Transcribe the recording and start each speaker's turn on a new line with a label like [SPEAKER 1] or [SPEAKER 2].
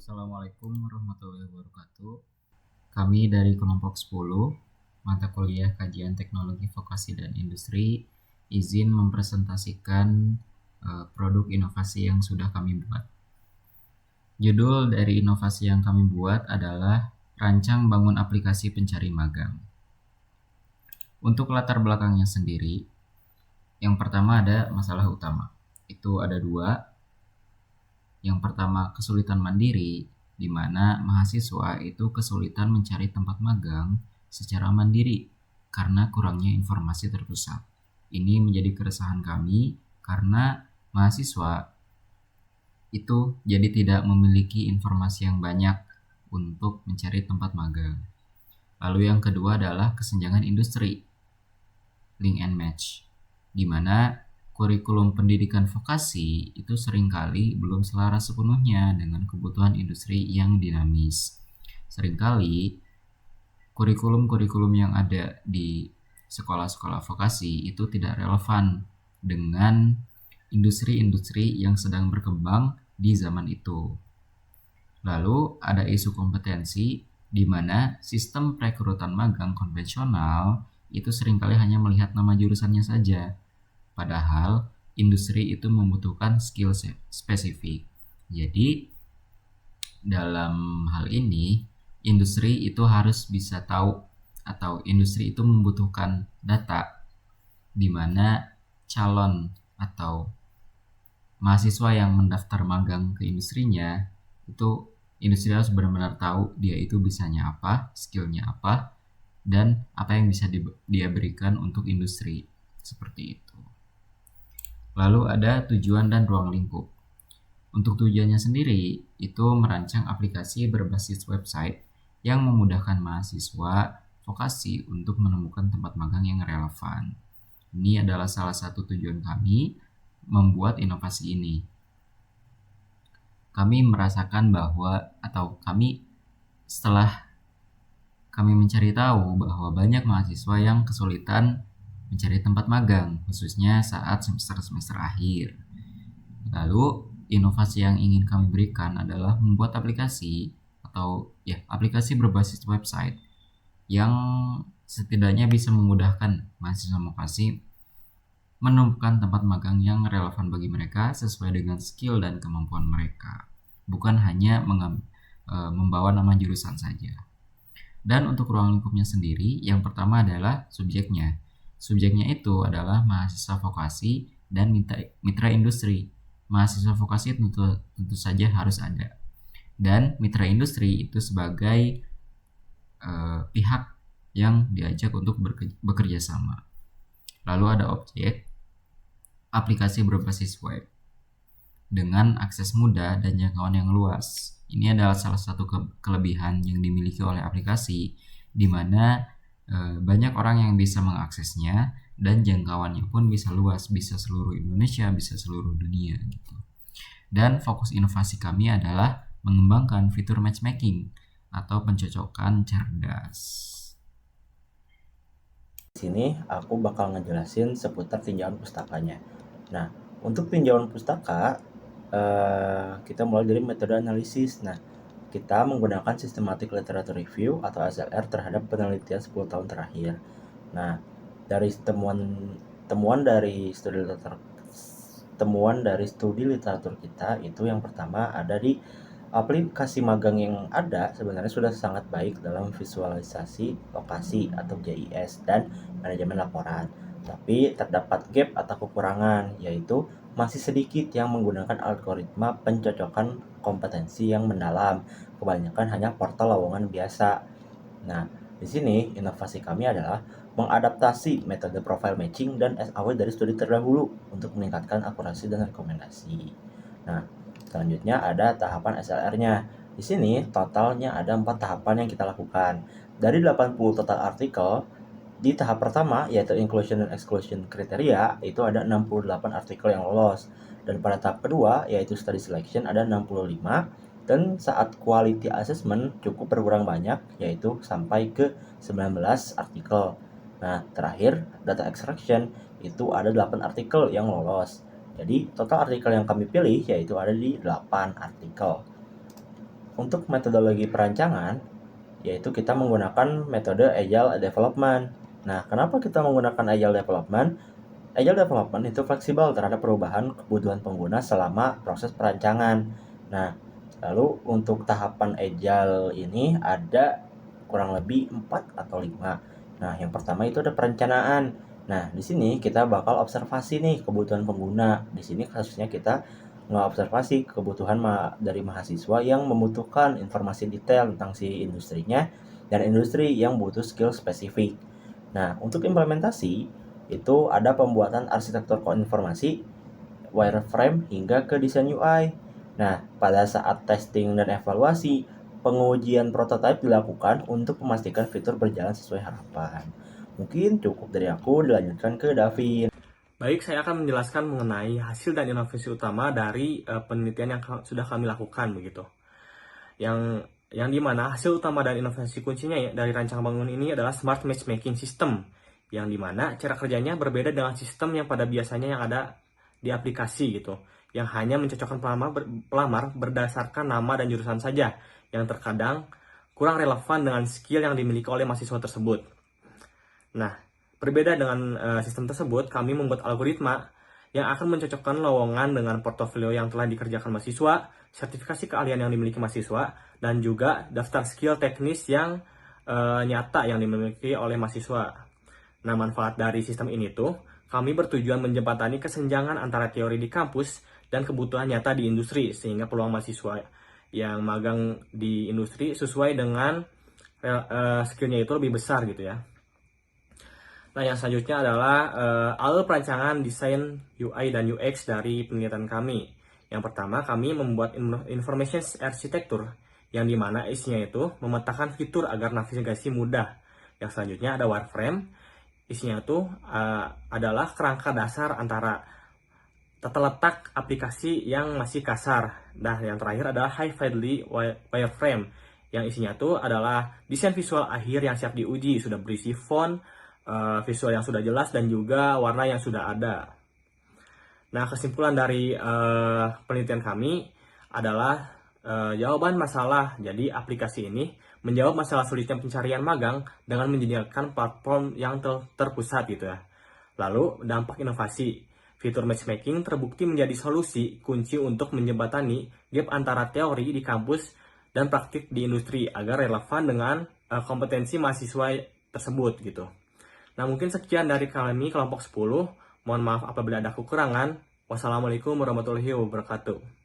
[SPEAKER 1] Assalamualaikum warahmatullahi wabarakatuh. Kami dari kelompok 10, mata kuliah Kajian Teknologi Vokasi dan Industri, izin mempresentasikan produk inovasi yang sudah kami buat. Judul dari inovasi yang kami buat adalah Rancang Bangun Aplikasi Pencari Magang. Untuk latar belakangnya sendiri, yang pertama ada masalah utama. Itu ada dua. Yang pertama, kesulitan mandiri, di mana mahasiswa itu kesulitan mencari tempat magang secara mandiri karena kurangnya informasi terpusat. Ini menjadi keresahan kami karena mahasiswa itu jadi tidak memiliki informasi yang banyak untuk mencari tempat magang. Lalu yang kedua adalah kesenjangan industri, link and match, di mana kurikulum pendidikan vokasi itu seringkali belum selaras sepenuhnya dengan kebutuhan industri yang dinamis. Seringkali kurikulum-kurikulum yang ada di sekolah-sekolah vokasi itu tidak relevan dengan industri-industri yang sedang berkembang di zaman itu. Lalu ada isu kompetensi, di mana sistem perekrutan magang konvensional itu seringkali hanya melihat nama jurusannya saja. Padahal industri itu membutuhkan skill spesifik. Jadi dalam hal ini industri itu harus bisa tahu atau industri itu membutuhkan data di mana calon atau mahasiswa yang mendaftar magang ke industrinya itu industri harus benar-benar tahu dia itu bisanya apa, skillnya apa, dan apa yang bisa dia berikan untuk industri. Seperti itu. Lalu ada tujuan dan ruang lingkup. Untuk tujuannya sendiri, itu merancang aplikasi berbasis website yang memudahkan mahasiswa vokasi untuk menemukan tempat magang yang relevan. Ini adalah salah satu tujuan kami membuat inovasi ini. Kami merasakan bahwa, atau setelah kami mencari tahu bahwa banyak mahasiswa yang kesulitan mencari tempat magang, khususnya saat semester-semester akhir. Lalu, inovasi yang ingin kami berikan adalah membuat aplikasi aplikasi berbasis website yang setidaknya bisa memudahkan mahasiswa vokasi menemukan tempat magang yang relevan bagi mereka sesuai dengan skill dan kemampuan mereka, bukan hanya membawa nama jurusan saja. Dan untuk ruang lingkupnya sendiri, yang pertama adalah subjeknya. Subjeknya itu adalah mahasiswa vokasi dan mitra industri. Mahasiswa vokasi tentu saja harus ada. Dan mitra industri itu sebagai pihak yang diajak untuk bekerja sama. Lalu ada objek, aplikasi berbasis web dengan akses mudah dan jangkauan yang luas. Ini adalah salah satu kelebihan yang dimiliki oleh aplikasi, di mana banyak orang yang bisa mengaksesnya dan jangkauannya pun bisa luas, bisa seluruh Indonesia, bisa seluruh dunia gitu. Dan fokus inovasi kami adalah mengembangkan fitur matchmaking atau pencocokan cerdas.
[SPEAKER 2] Di sini aku bakal ngejelasin seputar tinjauan pustakanya. Nah, untuk tinjauan pustaka kita mulai dari metode analisis. Nah, kita menggunakan systematic literature review atau SLR terhadap penelitian 10 tahun terakhir. Nah, dari temuan dari studi literatur kita itu yang pertama ada di aplikasi magang yang ada sebenarnya sudah sangat baik dalam visualisasi lokasi atau JIS dan manajemen laporan. Tapi terdapat gap atau kekurangan, yaitu masih sedikit yang menggunakan algoritma pencocokan kompetensi yang mendalam. Kebanyakan hanya portal lowongan biasa. Nah, di sini inovasi kami adalah mengadaptasi metode profile matching dan SAW dari studi terdahulu untuk meningkatkan akurasi dan rekomendasi. Nah, selanjutnya ada tahapan SLR-nya. Di sini totalnya ada 4 tahapan yang kita lakukan. Dari 80 total artikel, di tahap pertama yaitu inclusion dan exclusion kriteria itu ada 68 artikel yang lolos. Dan pada tahap kedua yaitu study selection ada 65. Dan saat quality assessment cukup berkurang banyak yaitu sampai ke 19 artikel. Nah, terakhir data extraction itu ada 8 artikel yang lolos. Jadi total artikel yang kami pilih yaitu ada di 8 artikel. untuk metodologi perancangan, yaitu kita menggunakan metode Agile Development. Nah, kenapa kita menggunakan Agile Development? Agile Development itu fleksibel terhadap perubahan kebutuhan pengguna selama proses perancangan. Nah, lalu untuk tahapan Agile ini ada kurang lebih 4 atau 5. Nah, yang pertama itu ada perencanaan. Nah, di sini kita bakal observasi nih kebutuhan pengguna. Di sini kasusnya kita mengobservasi kebutuhan dari mahasiswa yang membutuhkan informasi detail tentang si industrinya dan industri yang butuh skill spesifik. Nah, untuk implementasi itu ada pembuatan arsitektur informasi, wireframe hingga ke desain UI. Nah, pada saat testing dan evaluasi, pengujian prototipe dilakukan untuk memastikan fitur berjalan sesuai harapan. Mungkin cukup dari aku, dilanjutkan ke Davin.
[SPEAKER 3] Baik, saya akan menjelaskan mengenai hasil dan inovasi utama dari penelitian yang sudah kami lakukan begitu. Yang dimana hasil utama dan inovasi kuncinya ya, dari rancangan bangun ini adalah smart matchmaking system, yang dimana cara kerjanya berbeda dengan sistem yang pada biasanya yang ada di aplikasi gitu, yang hanya mencocokkan pelamar berdasarkan nama dan jurusan saja, yang terkadang kurang relevan dengan skill yang dimiliki oleh mahasiswa tersebut. Nah, berbeda dengan sistem tersebut, kami membuat algoritma yang akan mencocokkan lowongan dengan portofolio yang telah dikerjakan mahasiswa, sertifikasi keahlian yang dimiliki mahasiswa, dan juga daftar skill teknis yang nyata yang dimiliki oleh mahasiswa. Nah, manfaat dari sistem ini tuh, kami bertujuan menjembatani kesenjangan antara teori di kampus dan kebutuhan nyata di industri, sehingga peluang mahasiswa yang magang di industri sesuai dengan skillnya itu lebih besar gitu ya. Nah, yang selanjutnya adalah alur perancangan desain UI dan UX dari penelitian kami. Yang pertama, kami membuat information architecture, yang dimana isinya itu memetakan fitur agar navigasi mudah. Yang selanjutnya ada wireframe, isinya itu adalah kerangka dasar antara tata letak aplikasi yang masih kasar. Nah, yang terakhir adalah high fidelity wireframe, yang isinya itu adalah desain visual akhir yang siap diuji, sudah berisi font, visual yang sudah jelas, dan juga warna yang sudah ada. Nah, kesimpulan dari penelitian kami adalah jawaban masalah. Jadi, aplikasi ini menjawab masalah sulitnya pencarian magang dengan menyediakan platform yang terpusat gitu ya. Lalu, dampak inovasi. Fitur matchmaking terbukti menjadi solusi kunci untuk menjembatani gap antara teori di kampus dan praktik di industri agar relevan dengan kompetensi mahasiswa tersebut gitu. Nah, mungkin sekian dari kami kelompok 10. Mohon maaf apabila ada kekurangan. Wassalamualaikum warahmatullahi wabarakatuh.